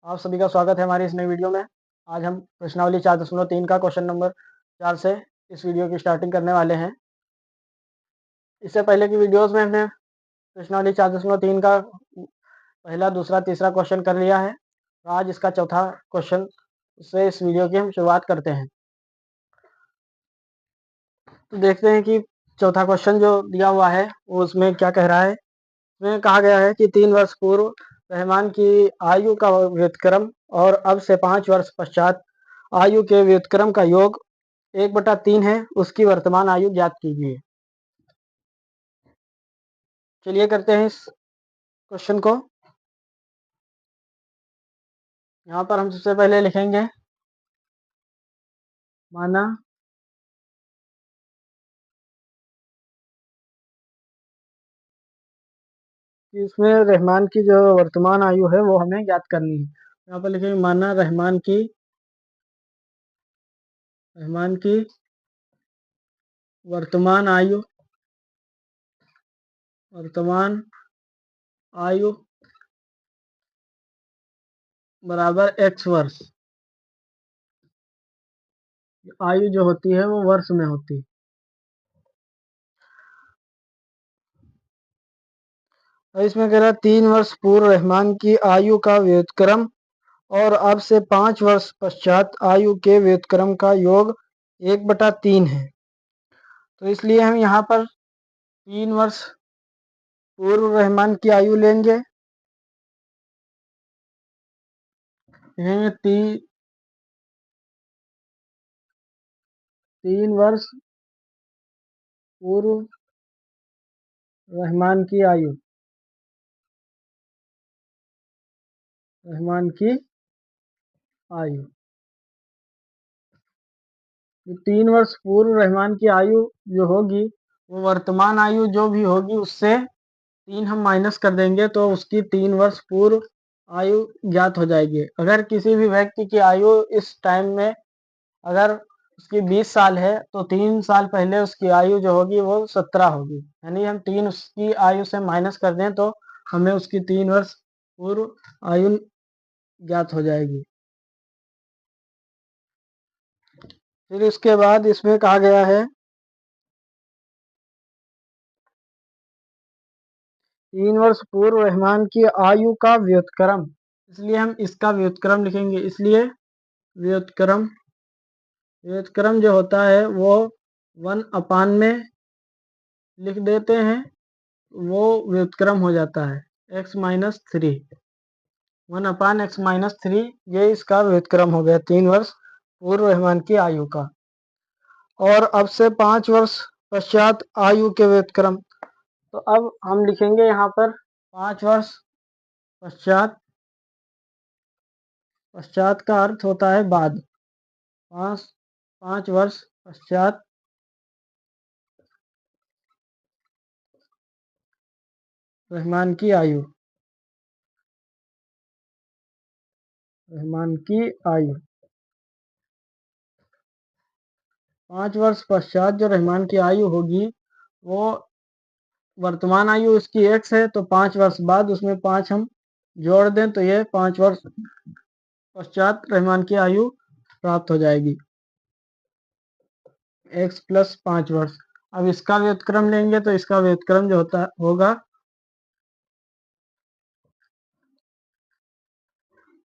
आप सभी का स्वागत है हमारी इस नई वीडियो में। आज हम प्रश्नावली 4.3 का क्वेश्चन नंबर 4 से इस वीडियो की स्टार्टिंग करने वाले हैं। इससे पहले की वीडियोस में हमने प्रश्नावली 4.3 का पहला, दूसरा, तीसरा क्वेश्चन कर लिया है। तो आज इसका चौथा क्वेश्चन से इस वीडियो की हम शुरुआत करते हैं। तो देखते हैं कि चौथा क्वेश्चन जो दिया हुआ है वो उसमें क्या कह रहा है। इसमें कहा गया है कि 3 वर्ष पूर्व रहमान की आयु का व्युत्क्रम और अब से 5 वर्ष पश्चात आयु के व्युत्क्रम का योग 1/3 है। उसकी वर्तमान आयु ज्ञात कीजिए। चलिए करते हैं इस क्वेश्चन को। यहाँ पर हम सबसे पहले लिखेंगे माना कि इसमें रहमान की जो वर्तमान आयु है वो हमें ज्ञात करनी है। यहाँ पर लिखेंगे माना रहमान की वर्तमान आयु बराबर x वर्ष। आयु जो होती है वो वर्ष में होती है। और इसमें कह रहा है 3 वर्ष पूर्व रहमान की आयु का व्युत्क्रम और अब से 5 वर्ष पश्चात आयु के व्युत्क्रम का योग 1/3 है। तो इसलिए हम यहाँ पर 3 वर्ष पूर्व रहमान की आयु लेंगे। तीन वर्ष पूर्व रहमान की आयु तो 3 वर्ष पूर्व रहमान की आयु जो होगी वो वर्तमान आयु जो भी होगी उससे 3 हम माइनस कर देंगे तो उसकी 3 वर्ष पूर्व आयु ज्ञात हो जाएगी। अगर किसी भी व्यक्ति की आयु इस टाइम में अगर उसकी 20 साल है तो 3 साल पहले उसकी आयु जो होगी वो 17 होगी। यानी हम 3 उसकी आयु से माइनस कर दें तो हमें उसकी 3 वर्ष पूर्व आयु ज्ञात हो जाएगी। फिर इसके बाद इसमें कहा गया है 3 वर्ष पूर्व रहमान की आयु का व्युत्क्रम, इसलिए हम इसका व्युत्क्रम लिखेंगे। इसलिए व्युत्क्रम जो होता है वो 1/में लिख देते हैं। वो व्युत्क्रम हो जाता है x - 3, 1/x - 3। ये इसका व्युत्क्रम हो गया 3 वर्ष पूर्व रहमान की आयु का। और अब से 5 वर्ष पश्चात आयु के व्युत्क्रम, तो अब हम लिखेंगे यहाँ पर 5 वर्ष पश्चात का अर्थ होता है बाद। 5 वर्ष पश्चात रहमान की आयु 5 वर्ष पश्चात जो रहमान की आयु होगी वो वर्तमान आयु उसकी x है तो 5 वर्ष बाद उसमें 5 हम जोड़ दें तो ये 5 वर्ष पश्चात रहमान की आयु प्राप्त हो जाएगी x + 5 वर्ष। अब इसका व्युत्क्रम लेंगे तो इसका व्युत्क्रम जो होगा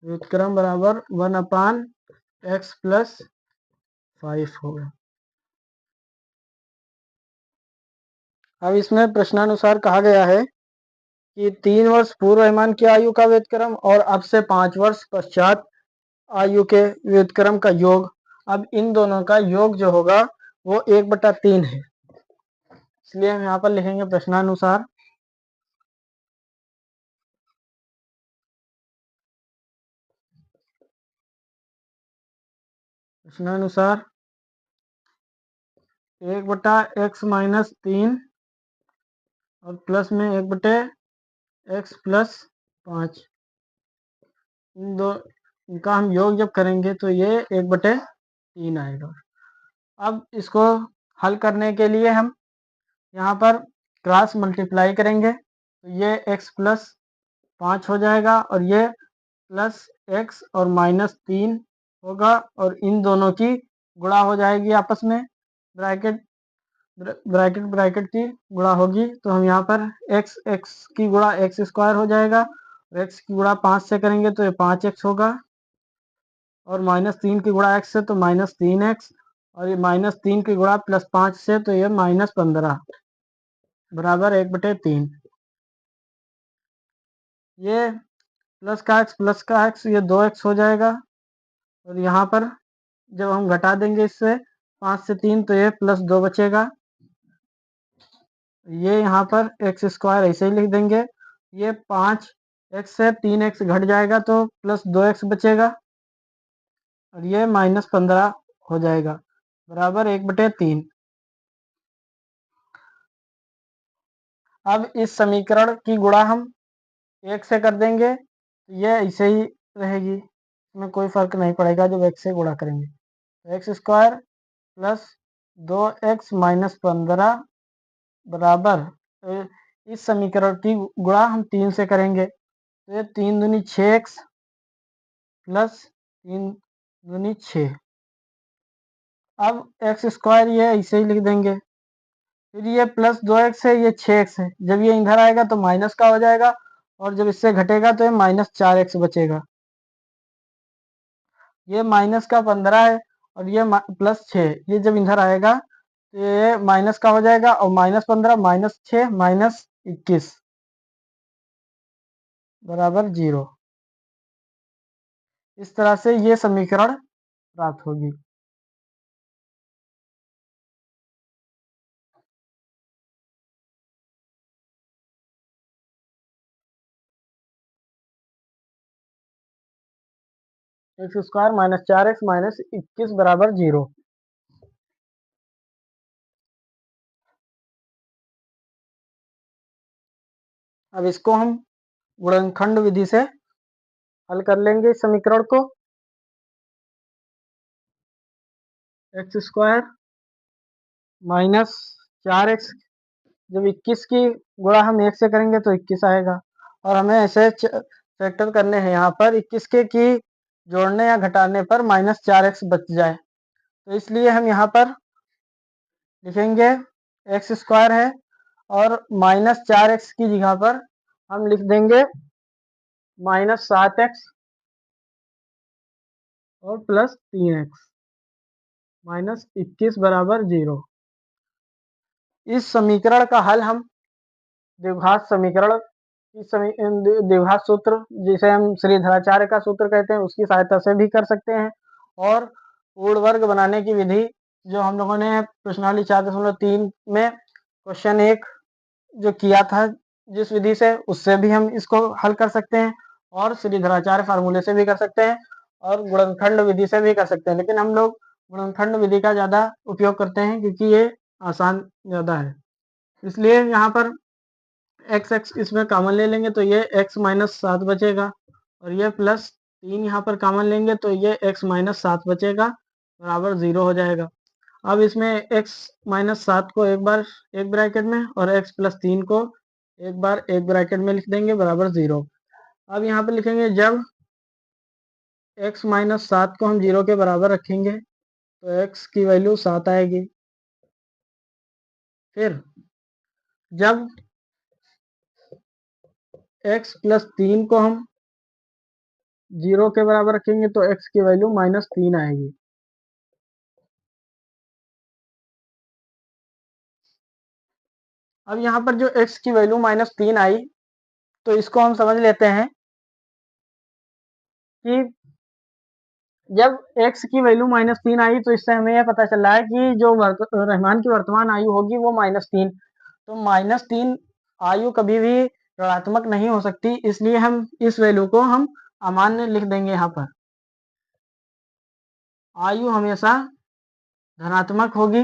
व्युत्क्रम बराबर 1/x + 5 होगा। अब इसमें प्रश्नानुसार कहा गया है कि 3 वर्ष पूर्व रहमान की आयु का व्युत्क्रम और अब से 5 वर्ष पश्चात आयु के व्युत्क्रम का योग। अब इन दोनों का योग जो होगा वो 1/3 है। इसलिए हम यहाँ पर लिखेंगे प्रश्नानुसार प्रश्नानुसार 1/x - 3 और प्लस में 1/x + 5, इन दो इनका हम योग जब करेंगे तो ये 1/3 आएगा। अब इसको हल करने के लिए हम यहाँ पर क्रॉस मल्टीप्लाई करेंगे तो ये x + 5 हो जाएगा और ये x और -3 होगा और इन दोनों की गुणा हो जाएगी आपस में, ब्रैकेट ब्रैकेट ब्रैकेट की गुणा होगी, तो हम यहाँ पर x की गुणा x² हो जाएगा और x की गुणा 5 से करेंगे तो ये 5x होगा और -3 की गुणा x से तो -3x और ये -3 की गुणा +5 से तो ये -15 बराबर 1/3। ये प्लस का x ये 2x हो जाएगा और यहाँ पर जब हम घटा देंगे इससे 5 से 3 तो ये +2 बचेगा। ये यहाँ पर x² ऐसे ही लिख देंगे। ये 5x से 3x घट जाएगा तो +2x बचेगा और ये -15 हो जाएगा बराबर 1/3। अब इस समीकरण की गुणा हम 1 से कर देंगे तो ये ऐसे ही रहेगी, इसमें कोई फर्क नहीं पड़ेगा जब 1 से गुणा करेंगे। तो x² प्लस 2x - 15 बराबर, तो इस समीकरण की गुणा हम 3 से करेंगे तो ये 3 दूनी 6x प्लस 3 दूनी 6। अब x² ये ऐसे ही लिख देंगे, फिर ये +2x है, ये 6x है, जब ये इधर आएगा तो माइनस का हो जाएगा और जब इससे घटेगा तो ये -4x बचेगा। ये माइनस का 15 है और ये +6, ये जब इधर आएगा तो ये माइनस का हो जाएगा और -15 -6 -21 बराबर 0। इस तरह से ये समीकरण प्राप्त होगी। x² - 4x - 21 बराबर 0। अब इसको हम गुणनखंड विधि से हल कर लेंगे इस समीकरण को। x² - 4x, जब 21 की गुणा हम 1 से करेंगे तो 21 आएगा और हमें ऐसे फैक्टर करने हैं यहाँ पर 21 के की जोड़ने या घटाने पर -4x बच जाए, तो इसलिए हम यहाँ पर लिखेंगे x² है और -4x की जगह पर हम लिख देंगे -7x और +3x -21 बराबर 0। इस समीकरण का हल हम द्विघात समीकरण द्विघात सूत्र, जिसे हम श्रीधराचार्य का सूत्र कहते हैं, उसकी सहायता से भी कर सकते हैं और पूर्ण वर्ग बनाने की विधि जो हम लोगों ने प्रश्नावली 4.3 में क्वेश्चन 1 जो किया था जिस विधि से, उससे भी हम इसको हल कर सकते हैं और श्रीधराचार्य फार्मूले से भी कर सकते हैं और गुणनखंड विधि से भी कर सकते हैं, लेकिन हम लोग गुणनखंड विधि का ज़्यादा उपयोग करते हैं क्योंकि ये आसान ज़्यादा है। इसलिए यहाँ पर x इसमें कॉमन ले लेंगे तो ये x - 7 बचेगा और ये +3 यहाँ पर कॉमन लेंगे तो ये x - 7 बचेगा बराबर 0 हो जाएगा। अब इसमें x - 7 को एक बार एक ब्रैकेट में और x + 3 को एक बार एक ब्रैकेट में लिख देंगे बराबर 0। अब यहाँ पर लिखेंगे जब x - 7 को हम 0 के बराबर रखेंगे तो x की वैल्यू 7 आएगी। फिर जब x + 3 को हम 0 के बराबर रखेंगे तो x की वैल्यू -3 आएगी। अब यहाँ पर जो x की वैल्यू -3 आई तो इसको हम समझ लेते हैं कि जब x की वैल्यू -3 आई तो इससे हमें यह पता चल रहा है कि जो रहमान की वर्तमान आयु होगी वो -3, तो -3 आयु कभी भी ऋणात्मक नहीं हो सकती, इसलिए हम इस वैल्यू को हम अमान्य लिख देंगे। यहाँ पर आयु हमेशा धनात्मक होगी,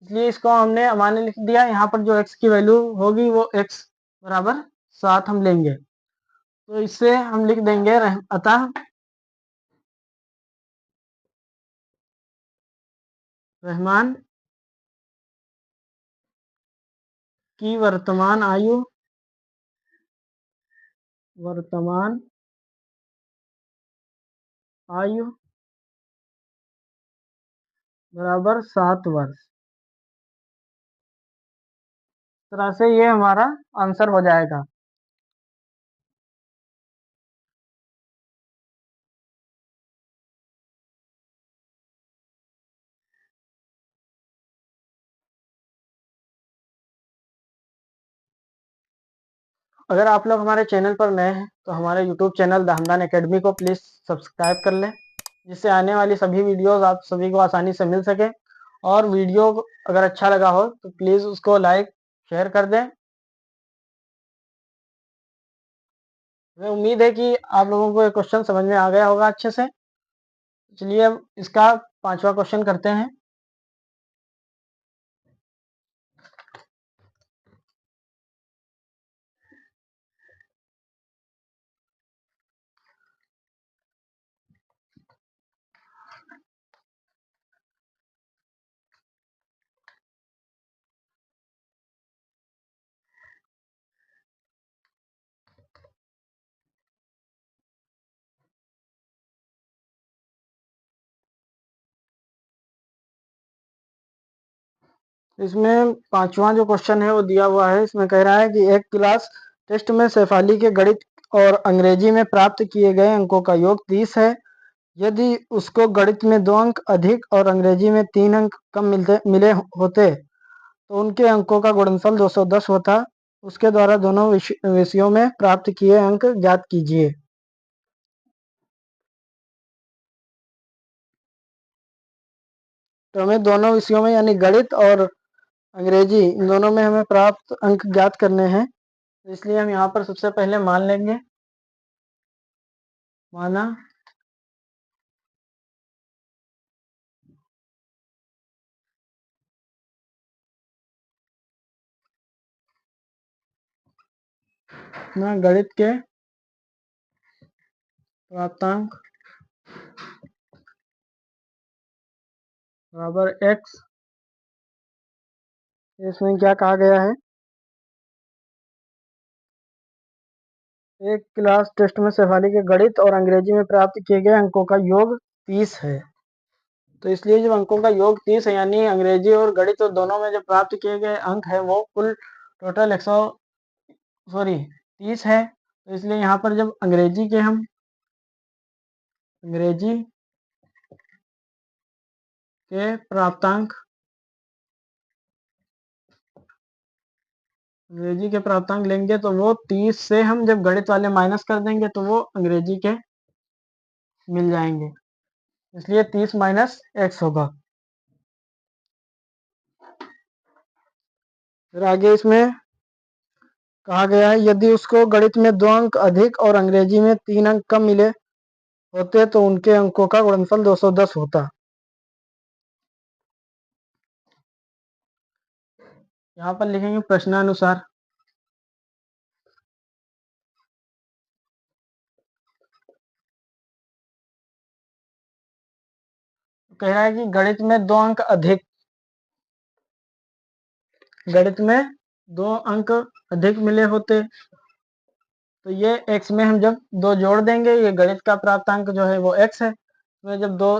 इसलिए इसको हमने अमान्य लिख दिया। यहाँ पर जो x की वैल्यू होगी वो x बराबर 7 हम लेंगे, तो इससे हम लिख देंगे अतः रहमान की वर्तमान आयु आयु बराबर 7 वर्ष। इस तरह से ये हमारा आंसर हो जाएगा। अगर आप लोग हमारे चैनल पर नए हैं तो हमारे YouTube channel the Hamdan academy को प्लीज़ सब्सक्राइब कर लें, जिससे आने वाली सभी वीडियोस आप सभी को आसानी से मिल सके। और वीडियो अगर अच्छा लगा हो तो प्लीज़ उसको लाइक शेयर कर दें। हमें उम्मीद है कि आप लोगों को ये क्वेश्चन समझ में आ गया होगा अच्छे से। चलिए अब इसका 5वां क्वेश्चन करते हैं। इसमें 5वां जो क्वेश्चन है वो दिया हुआ है। इसमें कह रहा है कि एक क्लास टेस्ट में शेफाली के गणित और अंग्रेजी में प्राप्त किए गए अंकों का योग 30 है। यदि उसको गणित में 2 अंक अधिक और अंग्रेजी में 3 अंक कम मिले होते तो उनके अंकों का गुणनफल 210 होता। उसके द्वारा दोनों विषयों में प्राप्त किए अंक ज्ञात कीजिए। तो हमें दोनों विषयों में यानी गणित और अंग्रेजी इन दोनों में हमें प्राप्त अंक ज्ञात करने हैं। इसलिए हम यहाँ पर सबसे पहले मान लेंगे, माना ना गणित के प्राप्तांक बराबर x। इसमें क्या कहा गया है, एक क्लास टेस्ट में शेफाली के गणित और अंग्रेजी में प्राप्त किए गए अंकों का योग 30 है। तो इसलिए जब अंकों का योग 30 है यानी अंग्रेजी और गणित और दोनों में जो प्राप्त किए गए अंक है वो कुल टोटल 30 है। तो इसलिए यहाँ पर जब अंग्रेजी के प्राप्तांक लेंगे तो वो 30 से हम जब गणित वाले माइनस कर देंगे तो वो अंग्रेजी के मिल जाएंगे। इसलिए 30 माइनस x होगा। फिर आगे इसमें कहा गया है यदि उसको गणित में 2 अंक अधिक और अंग्रेजी में 3 अंक कम मिले होते तो उनके अंकों का गुणनफल 210 होता। यहाँ पर लिखेंगे प्रश्नानुसार। कह रहा है कि गणित में 2 अंक अधिक, गणित में 2 अंक अधिक मिले होते तो ये x में हम जब 2 जोड़ देंगे, ये गणित का प्राप्तांक जो है वो x है, तो जब 2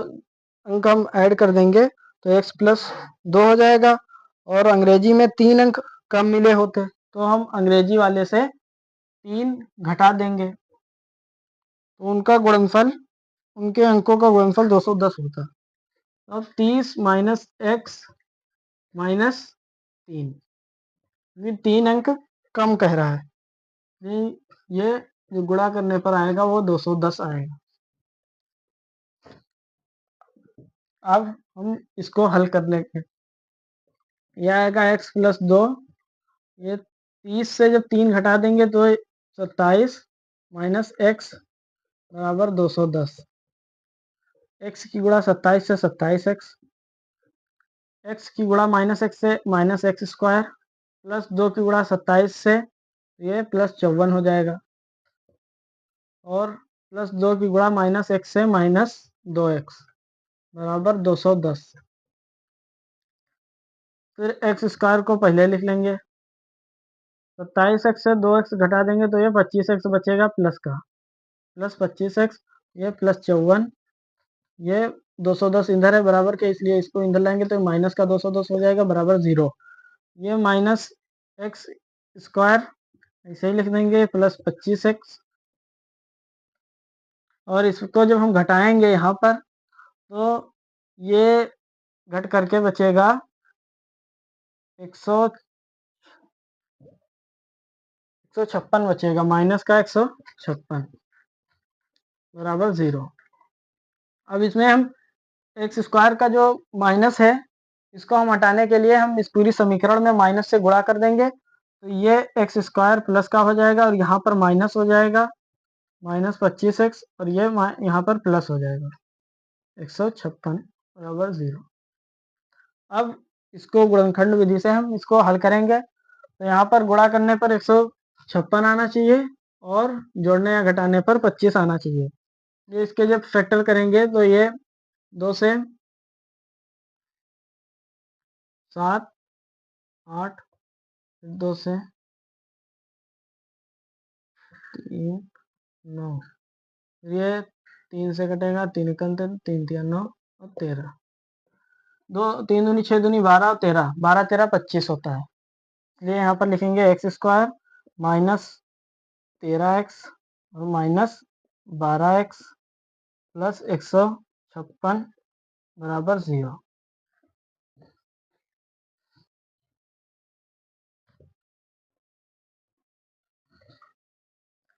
अंक हम ऐड कर देंगे तो x प्लस 2 हो जाएगा। और अंग्रेजी में 3 अंक कम मिले होते तो हम अंग्रेजी वाले से 3 घटा देंगे तो उनका गुणनफल, उनके अंकों का गुणनफल 210 होता। अब 30 माइनस x माइनस 3, ये 3 अंक कम कह रहा है, ये जो गुणा करने पर आएगा वो 210 आएगा। अब हम इसको हल कर लेंगे। यह आएगा x प्लस 2, ये 30 से जब 3 घटा देंगे तो 27 माइनस x बराबर 210। x की गुणा 27 से 27x, x की गुणा माइनस x से माइनस एक्स स्क्वायर प्लस 2 की गुणा 27 से ये प्लस 54 हो जाएगा। और प्लस 2 की गुणा माइनस x से माइनस 2x बराबर 210। फिर एक्स स्क्वायर को पहले लिख लेंगे, 27x से 2x घटा देंगे तो ये 25x बचेगा प्लस का, प्लस 25x ये प्लस 54 ये 210 इधर है बराबर के, इसलिए इसको इधर लाएंगे तो माइनस का 210 हो जाएगा बराबर 0। ये माइनस एक्स स्क्वायर ऐसे ही लिख देंगे प्लस 25x, और इसको जब हम घटाएंगे यहाँ पर तो ये घट करके बचेगा 156 बचेगा, माइनस का 156 बराबर 0। अब इसमें हम एक्स स्क्वायर का जो माइनस है इसको हम हटाने के लिए हम इस पूरी समीकरण में माइनस से गुणा कर देंगे, तो ये एक्स स्क्वायर प्लस का हो जाएगा और यहाँ पर माइनस हो जाएगा माइनस 25x, और ये यहाँ पर प्लस हो जाएगा 156 बराबर 0। अब इसको गुणनखंड विधि से हम इसको हल करेंगे, तो यहाँ पर गुणा करने पर 156 आना चाहिए और जोड़ने या घटाने पर 25 आना चाहिए। ये इसके जब फैक्टर करेंगे तो ये 2 से 7, 8, 2 से 3, 9, ये 3 से कटेगा, 3 एकम 3 3 9 और 13, 2 3 दूनी 6 दूनी 12 और 13, 12 13 25 होता है। इसलिए यहाँ पर लिखेंगे एक्स स्क्वायर माइनस 13x और माइनस 12x प्लस 156 बराबर 0।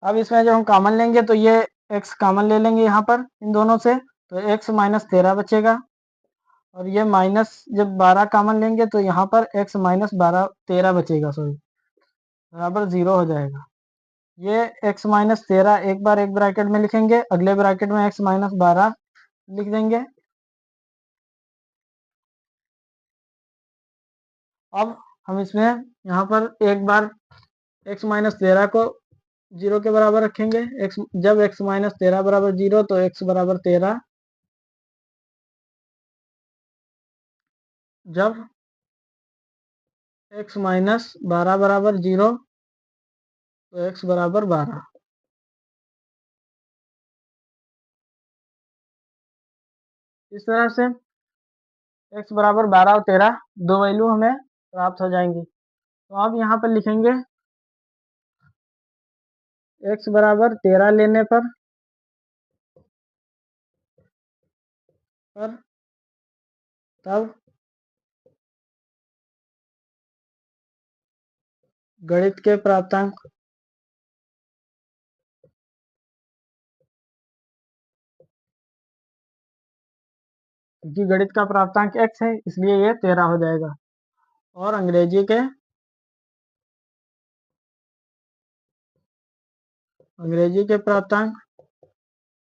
अब इसमें जब हम कॉमन लेंगे तो ये x कॉमन ले लेंगे यहाँ पर इन दोनों से, तो x माइनस 13 बचेगा, और ये माइनस जब 12 कॉमन लेंगे तो यहाँ पर x माइनस 12 13 बचेगा, सॉरी, बराबर 0 हो जाएगा। ये x माइनस 13 एक बार एक ब्रैकेट में लिखेंगे, अगले ब्रैकेट में x माइनस 12 लिख देंगे। अब हम इसमें यहाँ पर एक बार x माइनस 13 को 0 के बराबर रखेंगे, जब x माइनस 13 बराबर 0 तो x बराबर 13, जब x माइनस 12 बराबर 0 तो x बराबर 12। इस तरह से x बराबर 12 और 13 दो वैल्यू हमें प्राप्त हो जाएंगी। तो अब यहाँ पर लिखेंगे x बराबर 13 लेने पर तब गणित के प्राप्तांक, क्योंकि गणित का प्राप्तांक x है इसलिए ये 13 हो जाएगा, और अंग्रेजी के प्राप्तांक,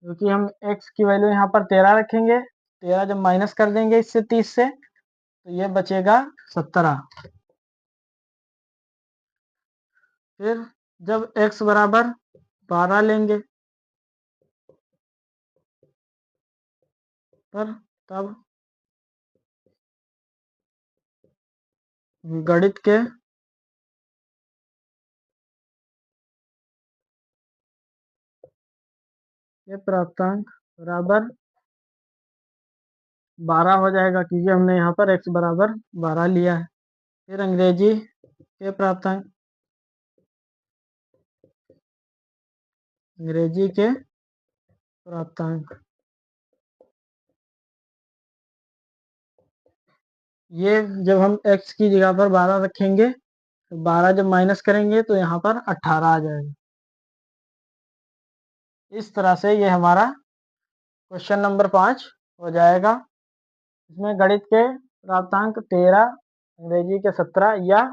क्योंकि हम x की वैल्यू यहाँ पर 13 रखेंगे, 13 जब माइनस कर देंगे इससे 30 से तो ये बचेगा 17। फिर जब x बराबर 12 लेंगे पर तब गणित के प्राप्तांक बराबर 12 हो जाएगा, क्योंकि हमने यहाँ पर x बराबर 12 लिया है। फिर अंग्रेजी के प्राप्तांक, अंग्रेजी के प्राप्तांक ये जब हम x की जगह पर 12 रखेंगे तो 12 जब माइनस करेंगे तो यहाँ पर 18 आ जाएगा। इस तरह से ये हमारा क्वेश्चन नंबर 5 हो जाएगा। इसमें गणित के प्राप्तांक 13, अंग्रेजी के 17 या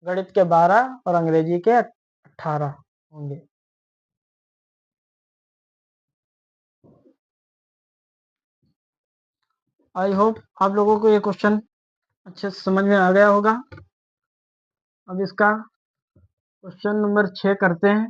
गणित के 12 और अंग्रेजी के 18 होंगे। आई होप आप लोगों को ये क्वेश्चन अच्छे से समझ में आ गया होगा। अब इसका क्वेश्चन नंबर 6 करते हैं।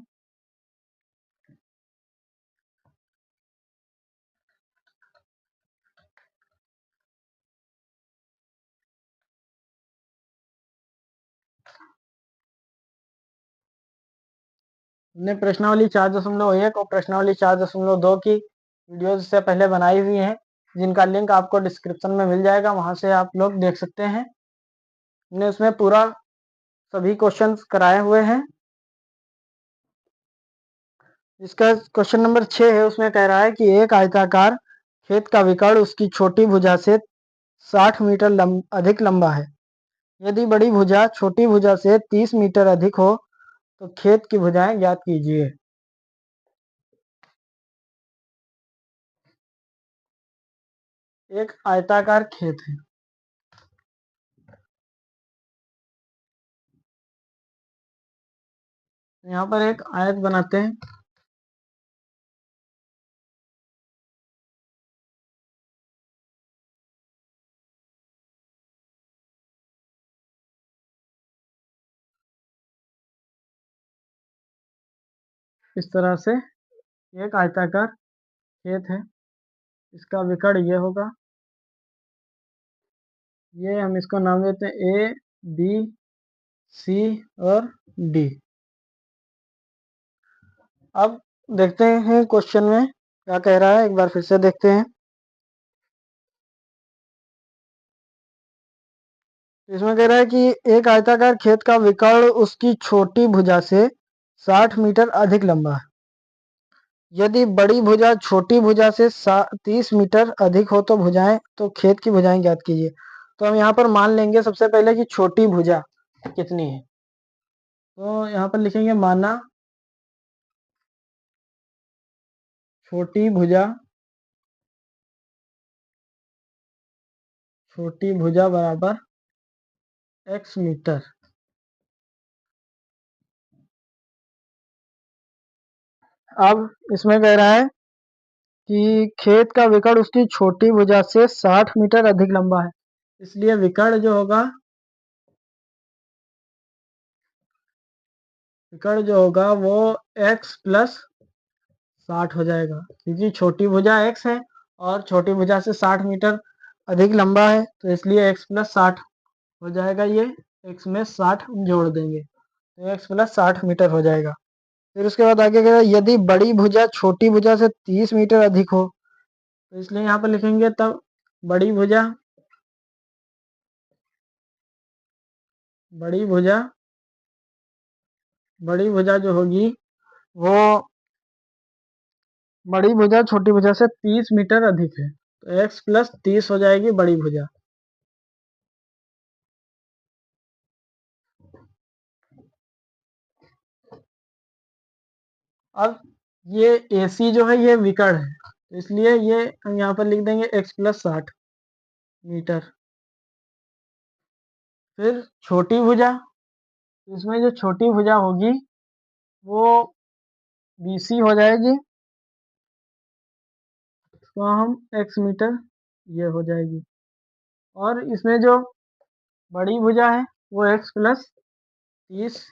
हमने प्रश्नावली 4.1 और प्रश्नावली 4.2 की वीडियोज से पहले बनाई हुई हैं, जिनका लिंक आपको डिस्क्रिप्शन में मिल जाएगा, वहां से आप लोग देख सकते हैं। हमने उसमें पूरा सभी क्वेश्चंस कराए हुए हैं। इसका क्वेश्चन नंबर 6 है, उसमें कह रहा है कि एक आयताकार खेत का विकर्ण उसकी छोटी भुजा से 60 मीटर अधिक लंबा है। यदि बड़ी भुजा छोटी भुजा से 30 मीटर अधिक हो तो खेत की भुजाएं ज्ञात कीजिए। एक आयताकार खेत है, यहाँ पर एक आयत बनाते हैं। इस तरह से एक आयताकार खेत है, इसका विकर्ण ये होगा। ये हम इसको नाम देते हैं ए, बी, सी और डी। अब देखते हैं क्वेश्चन में क्या कह रहा है, एक बार फिर से देखते हैं। इसमें कह रहा है कि एक आयताकार खेत का विकर्ण उसकी छोटी भुजा से 60 मीटर अधिक लंबा है। यदि बड़ी भुजा छोटी भुजा से 30 मीटर अधिक हो तो भुजाएं, तो खेत की भुजाएं ज्ञात कीजिए। तो हम यहाँ पर मान लेंगे सबसे पहले कि छोटी भुजा कितनी है। तो यहाँ पर लिखेंगे माना छोटी भुजा बराबर x मीटर। अब इसमें कह रहा है कि खेत का विकर्ण उसकी छोटी भुजा से 60 मीटर अधिक लंबा है, इसलिए विकर्ण जो होगा वो x प्लस 60 हो जाएगा, क्योंकि छोटी भुजा x है और छोटी भुजा से 60 मीटर अधिक लंबा है, तो इसलिए x प्लस 60 हो जाएगा। ये x में 60 जोड़ देंगे तो x प्लस 60 मीटर हो जाएगा। फिर उसके बाद आगे कह रहा है यदि बड़ी भुजा छोटी भुजा से 30 मीटर अधिक हो, तो इसलिए यहाँ पर लिखेंगे तब बड़ी भुजा जो होगी वो बड़ी भुजा छोटी भुजा से 30 मीटर अधिक है, तो x प्लस 30 हो जाएगी बड़ी भुजा। अब ये AC जो है ये विकर्ण है, तो इसलिए ये हम यहाँ पर लिख देंगे x प्लस 60 मीटर। फिर छोटी भुजा, इसमें जो छोटी भुजा होगी वो BC हो जाएगी, तो हम x मीटर ये हो जाएगी। और इसमें जो बड़ी भुजा है वो x प्लस 30,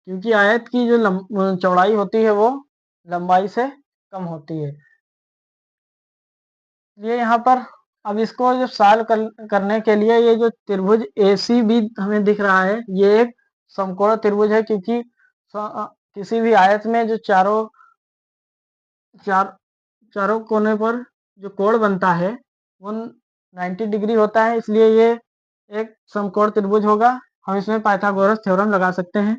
क्योंकि आयत की जो चौड़ाई होती है वो लंबाई से कम होती है। ये यहाँ पर अब इसको जब सॉल्व करने के लिए ये जो त्रिभुज AC भी हमें दिख रहा है, ये एक समकोण त्रिभुज है, क्योंकि किसी भी आयत में जो चारों कोने पर जो कोण बनता है वो 90 डिग्री होता है, इसलिए ये एक समकोण त्रिभुज होगा। हम इसमें पाइथागोरस थ्योरम लगा सकते हैं।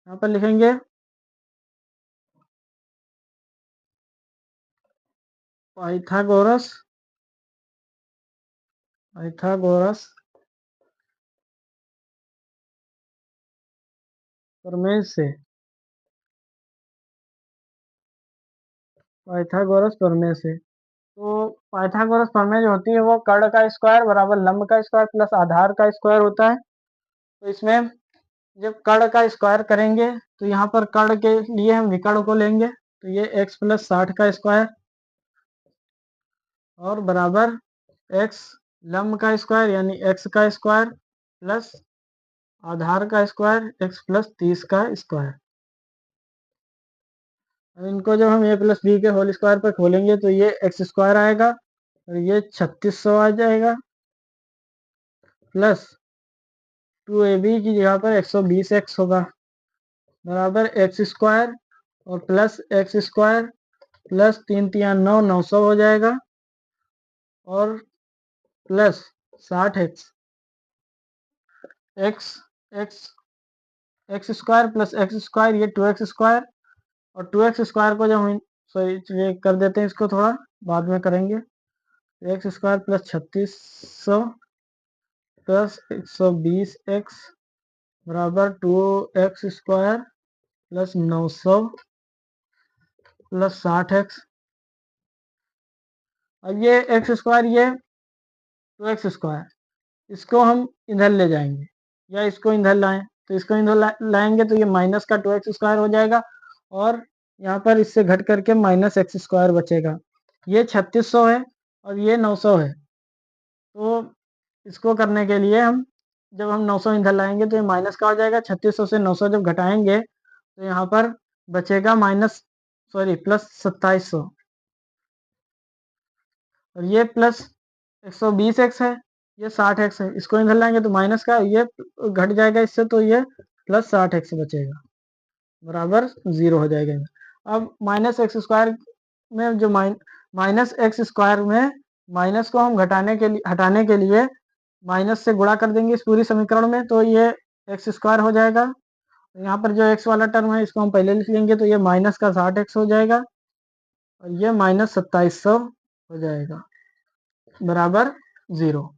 यहाँ पर लिखेंगे पाइथागोरस प्रमेय से तो पाइथागोरस प्रमेय जो होती है वो कर्ण का स्क्वायर बराबर लंब का स्क्वायर प्लस आधार का स्क्वायर होता है। तो इसमें जब कर्ण का स्क्वायर करेंगे तो यहाँ पर कर्ण के लिए हम विकर्ण को लेंगे, तो ये x प्लस 60 का स्क्वायर और बराबर x लंब का स्क्वायर यानी x का स्क्वायर प्लस आधार का स्क्वायर x प्लस 30 का स्क्वायर। अब इनको जब हम a प्लस बी के होल स्क्वायर पर खोलेंगे तो ये x स्क्वायर आएगा और ये 3600 आ जाएगा प्लस 2ab की जगह पर 120x होगा बराबर x स्क्वायर और प्लस x स्क्वायर प्लस 3 तिया 9, 900 हो जाएगा, और plus 60x x x x square plus x square, ये 2x स्क्वायर, और 2x स्क्वायर को जब हम सॉरी ये कर देते हैं, इसको थोड़ा बाद में करेंगे। X square plus 3600 plus 120x बराबर 2x square plus 900 plus 60x। अब ये एक्स स्क्वायर, ये 2x स्क्वायर, इसको हम इधर ले जाएंगे या इसको इधर लाएं, तो इसको इधर लाएंगे तो ये माइनस का 2x स्क्वायर हो जाएगा, और यहाँ पर इससे घट करके माइनस एक्स स्क्वायर बचेगा। ये 3600 है और ये 900 है, तो इसको करने के लिए हम जब हम 900 इधर लाएंगे तो ये माइनस का हो जाएगा। 3600 से 900 जब घटाएंगे तो यहाँ पर बचेगा माइनस सॉरी प्लस 2700, और ये प्लस 120x है, ये 60x है, इसको इधर लाएंगे तो माइनस का ये घट जाएगा इससे, तो ये प्लस 60x बचेगा बराबर 0 हो जाएगा। अब माइनस एक्स स्क्वायर में जो माइनस एक्स स्क्वायर में माइनस को हम हटाने के लिए माइनस से गुणा कर देंगे इस पूरी समीकरण में, तो ये एक्स स्क्वायर हो जाएगा। यहाँ पर जो एक्स वाला टर्म है इसको हम पहले लिख लेंगे, तो ये माइनस का 60x हो जाएगा, और ये माइनस 2700 हो जाएगा बराबर 0।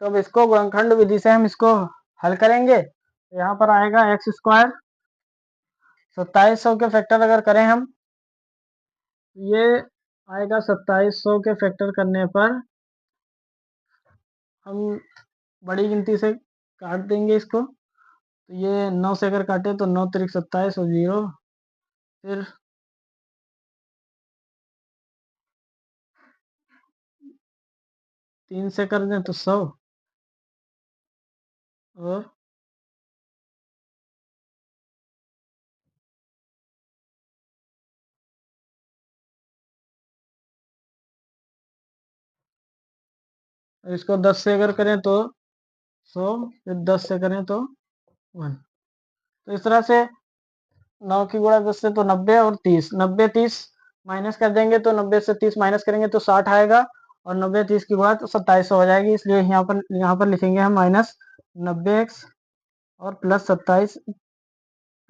तो अब इसको गुणनखंड विधि से हम इसको हल करेंगे, तो यहाँ पर आएगा एक्स स्क्वायर 2700 के फैक्टर अगर करें हम, ये आएगा 2700 के फैक्टर करने पर हम बड़ी गिनती से काट देंगे इसको, तो ये 9 से अगर काटे तो 9 तिरिक 27 और 0, फिर 3 से कर दें तो 100, और इसको 10 से अगर करें तो 100, फिर 10 से करें तो 1। तो इस तरह से 9 की गुणा 10 से तो 90 और 30, 90 30 माइनस कर देंगे तो 90 से 30 माइनस करेंगे तो 60 आएगा, और 90 30 की गुणा तो 2700 हो जाएगी, इसलिए यहाँ पर लिखेंगे हम माइनस 90x और प्लस 27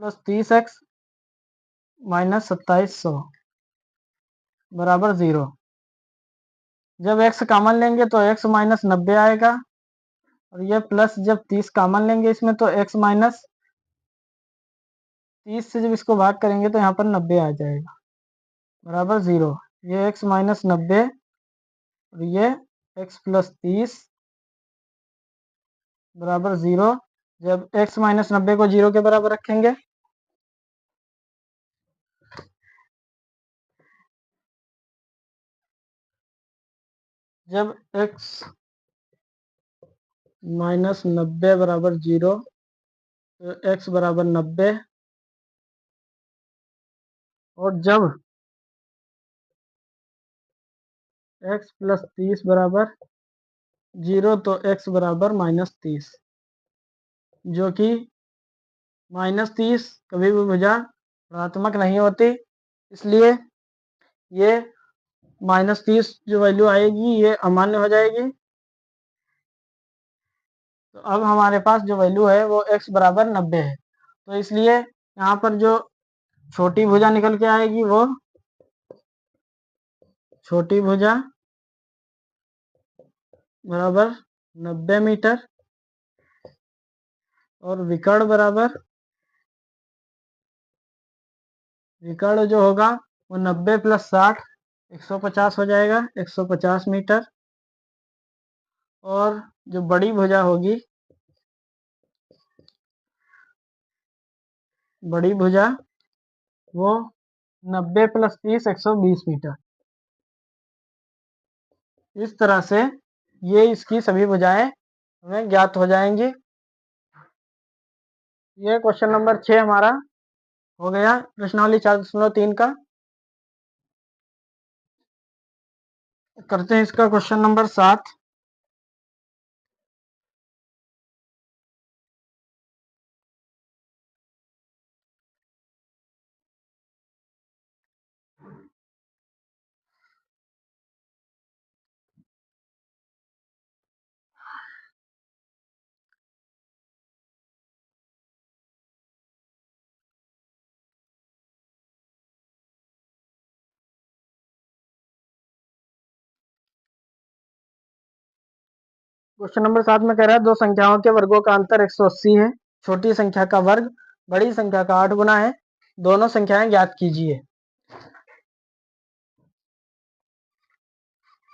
प्लस 30x माइनस 2700 बराबर 0। जब x कॉमन लेंगे तो x माइनस 90 आएगा, और ये प्लस जब 30 कॉमन लेंगे इसमें तो x माइनस 30 से जब इसको भाग करेंगे तो यहाँ पर 90 आ जाएगा बराबर 0। ये x माइनस 90 और ये x प्लस 30 बराबर 0। जब x माइनस 90 को 0 के बराबर रखेंगे, जब x माइनस 90 बराबर 0 तो x बराबर 90, और जब x प्लस 30 बराबर 0 तो x बराबर माइनस 30, जो कि माइनस 30 कभी भी भुजा ऋणात्मक नहीं होती, इसलिए ये माइनस 30 जो वैल्यू आएगी ये अमान्य हो जाएगी। तो अब हमारे पास जो वैल्यू है वो x बराबर 90 है, तो इसलिए यहाँ पर जो छोटी भुजा निकल के आएगी वो छोटी भुजा बराबर 90 मीटर, और विकर्ण बराबर विकर्ण जो होगा वो 90 प्लस 60 150 हो जाएगा, 150 मीटर। और जो बड़ी भुजा होगी, बड़ी भुजा वो 90 प्लस 30 120 मीटर। इस तरह से ये इसकी सभी भुजाएं हमें ज्ञात हो जाएंगी। ये क्वेश्चन नंबर 6 हमारा हो गया प्रश्नावली 4.3 का। करते हैं इसका क्वेश्चन नंबर 7। क्वेश्चन नंबर 7 में कह रहा है दो संख्याओं के वर्गों का अंतर 180 है। छोटी संख्या का वर्ग बड़ी संख्या का 8 गुना है। दोनों संख्याएं ज्ञात कीजिए।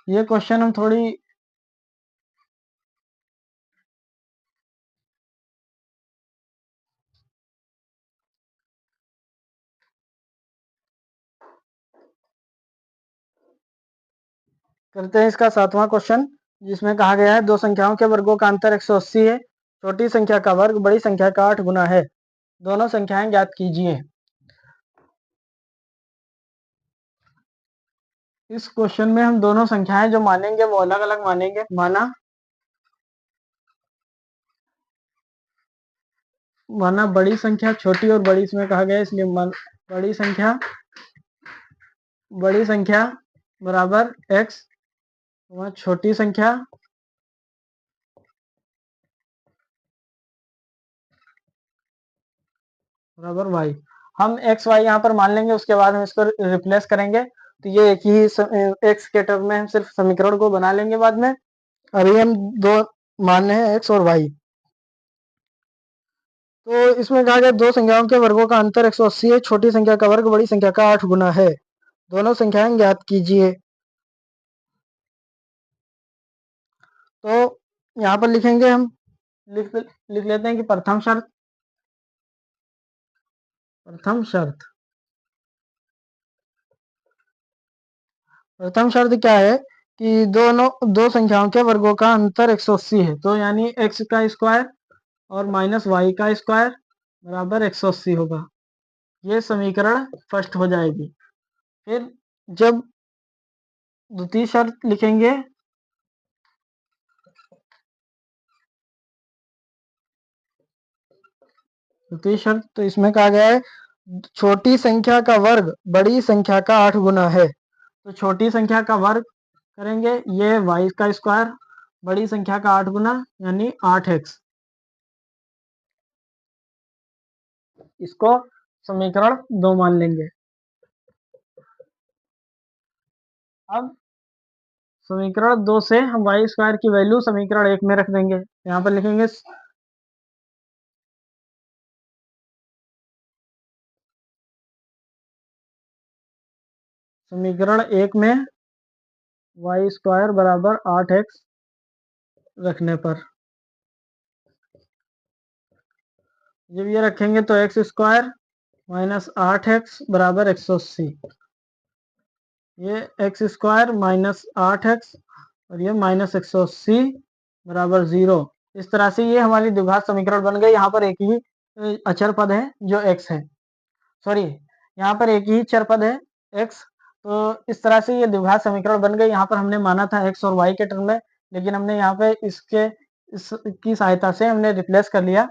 ये क्वेश्चन हम थोड़ी करते हैं इसका 7वां क्वेश्चन, जिसमें कहा गया है दो संख्याओं के वर्गों का अंतर 180 है। छोटी संख्या का वर्ग बड़ी संख्या का 8 गुना है। दोनों संख्याएं ज्ञात कीजिए। इस क्वेश्चन में हम दोनों संख्याएं जो मानेंगे वो अलग अलग मानेंगे। माना बड़ी संख्या छोटी और बड़ी इसमें कहा गया है, इसलिए बड़ी संख्या बराबर x, छोटी संख्या बराबर y। हम x y यहाँ पर मान लेंगे, उसके बाद हम इसको रिप्लेस करेंगे तो ये एक ही x के टर्म में हम सिर्फ समीकरण को बना लेंगे बाद में। अभी हम दो मान रहे हैं x और y। तो इसमें कहा गया दो संख्याओं के वर्गों का अंतर 180 है। छोटी संख्या का वर्ग बड़ी संख्या का 8 गुना है। दोनों संख्याएं ज्ञात कीजिए। तो यहाँ पर लिखेंगे हम, लिख लेते हैं कि प्रथम शर्त क्या है कि दो संख्याओं के वर्गों का अंतर 180 है। तो यानी x का स्क्वायर और माइनस वाई का स्क्वायर बराबर 180 होगा। ये समीकरण फर्स्ट हो जाएगी। फिर जब द्वितीय शर्त लिखेंगे, द्वितीय शर्त तो इसमें कहा गया है छोटी संख्या का वर्ग बड़ी संख्या का 8 गुना है। तो छोटी संख्या का वर्ग करेंगे, ये y का स्क्वायर, बड़ी संख्या का 8 गुना यानी 8x। इसको समीकरण 2 मान लेंगे। अब समीकरण 2 से हम वाई स्क्वायर की वैल्यू समीकरण 1 में रख देंगे। यहाँ पर लिखेंगे समीकरण 1 में वाई स्क्वायर बराबर 8x रखने पर, जब ये रखेंगे तो x स्क्वायर माइनस 8x बराबर 180। ये x स्क्वायर माइनस 8x और ये माइनस 180 बराबर 0। इस तरह से ये हमारी द्विघात समीकरण बन गई। यहाँ पर एक ही अचर पद है जो x है, सॉरी यहाँ पर एक ही चर पद है x। तो इस तरह से ये द्विघात समीकरण बन गई। यहाँ पर हमने माना था x और y के टर्म में, लेकिन हमने यहाँ पे इसकी सहायता से हमने रिप्लेस कर लिया।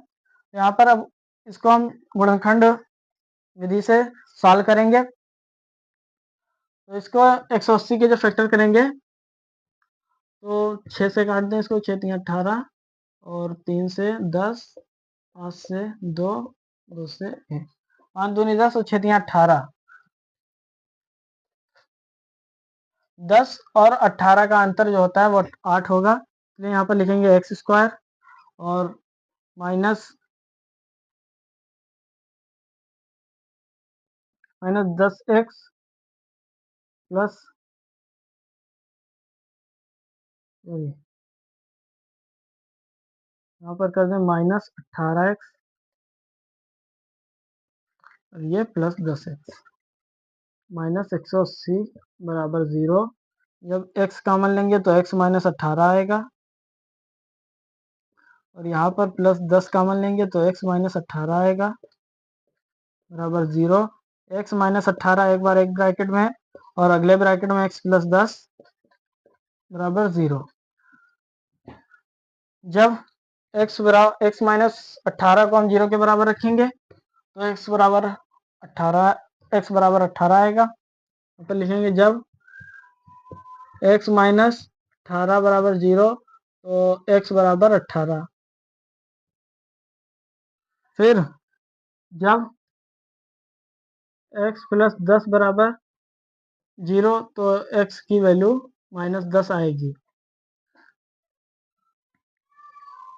यहाँ पर अब इसको हम गुणनखंड विधि से सॉल्व करेंगे। तो इसको 180 के जो फैक्टर करेंगे तो 6 से काट दें इसको, 6 3 18 और 3 से 10, 5 से 2, 2 से 1, 5 दूनी 10 और 6 3 18। 10 और 18 का अंतर जो होता है वो 8 होगा। इसलिए यहाँ पर लिखेंगे x स्क्वायर और माइनस 10x प्लस यहाँ पर कर दें माइनस 18x और ये प्लस 10x माइनस 180 बराबर 0। जब x कॉमन लेंगे तो x माइनस 18 आएगा और यहाँ पर प्लस 10 कॉमन लेंगे तो x माइनस 18 आएगा। बराबर 0। x माइनस 18 एक बार एक ब्रैकेट में और अगले ब्रैकेट में x प्लस 10 बराबर 0। जब x माइनस 18 को हम 0 के बराबर रखेंगे तो x बराबर 18 आएगा। तो लिखेंगे जब x माइनस 18 बराबर 0 तो x बराबर 18। फिर जब x प्लस 10 बराबर 0 तो x की वैल्यू माइनस 10 आएगी।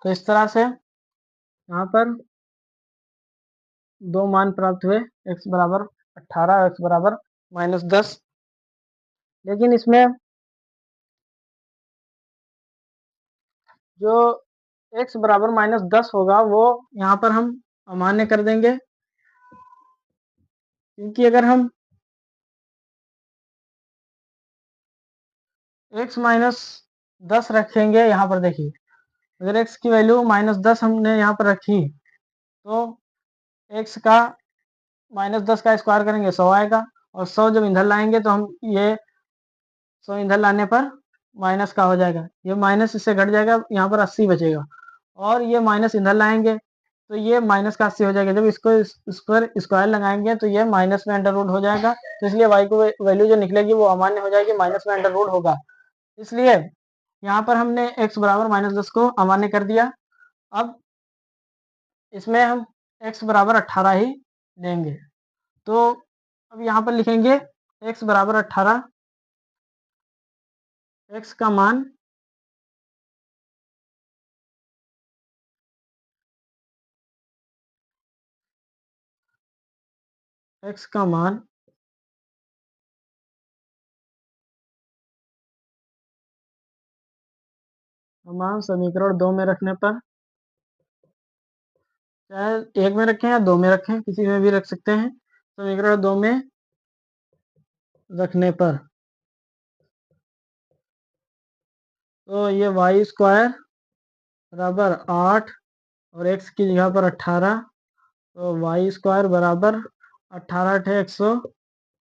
तो इस तरह से यहाँ पर दो मान प्राप्त हुए, x बराबर 18 और x बराबर माइनस 10। लेकिन इसमें जो x बराबर माइनस 10 होगा वो यहाँ पर हम अमान्य कर देंगे, क्योंकि अगर हम x माइनस 10 रखेंगे, यहाँ पर देखिए अगर x की वैल्यू माइनस 10 हमने यहाँ पर रखी तो x का माइनस 10 का स्क्वायर करेंगे 100 आएगा, और 100 जब इधर लाएंगे तो हम ये 100 इधर लाने पर माइनस का हो जाएगा, ये माइनस इससे घट जाएगा, यहाँ पर 80 बचेगा, और ये माइनस इधर लाएंगे तो ये माइनस का 80 हो जाएगा। जब इसको इस पर स्क्वायर लगाएंगे तो ये माइनस में अंडर रूट हो जाएगा, तो इसलिए y को वैल्यू जो निकलेगी वो अमान्य हो जाएगी, माइनस में अंडर रूट होगा। इसलिए यहाँ पर हमने x बराबर माइनस 10 को अमान्य कर दिया। अब इसमें हम x बराबर 18 ही लेंगे। तो अब यहाँ पर लिखेंगे x बराबर 18, x का मान मान समीकरण 2 में रखने पर, चाहे 1 में रखें या 2 में रखें, किसी में भी रख सकते हैं, समीकरण 2 में रखने पर तो ये वाई स्क्वायर बराबर 8 और x की जगह पर 18, तो वाई स्क्वायर बराबर 18 ×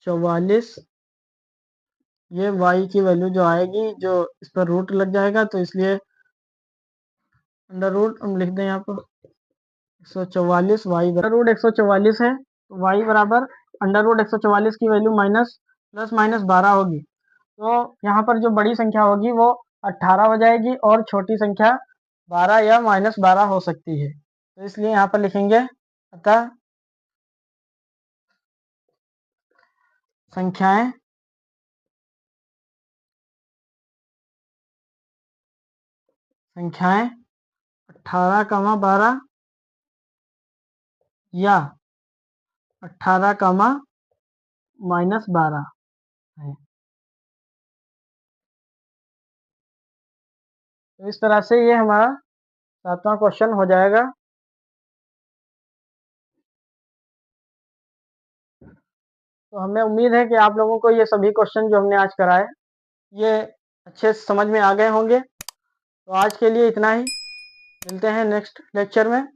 144। ये y की वैल्यू जो आएगी, जो इस पर रूट लग जाएगा तो इसलिए अंडर रूट हम लिख दें यहाँ पर 144, वाई बराबर रूट 144 है, तो वाई बराबर अंडर रूट 144 की वैल्यू माइनस प्लस माइनस 12 होगी। तो यहाँ पर जो बड़ी संख्या होगी वो 18 हो जाएगी और छोटी संख्या 12 या माइनस 12 हो सकती है। तो इसलिए यहाँ पर लिखेंगे अतः संख्याएं 18, 12 या 18, माइनस 12 है। तो इस तरह से ये हमारा 7वां क्वेश्चन हो जाएगा। तो हमें उम्मीद है कि आप लोगों को ये सभी क्वेश्चन जो हमने आज कराए ये अच्छे से समझ में आ गए होंगे। तो आज के लिए इतना ही, मिलते हैं नेक्स्ट लेक्चर में।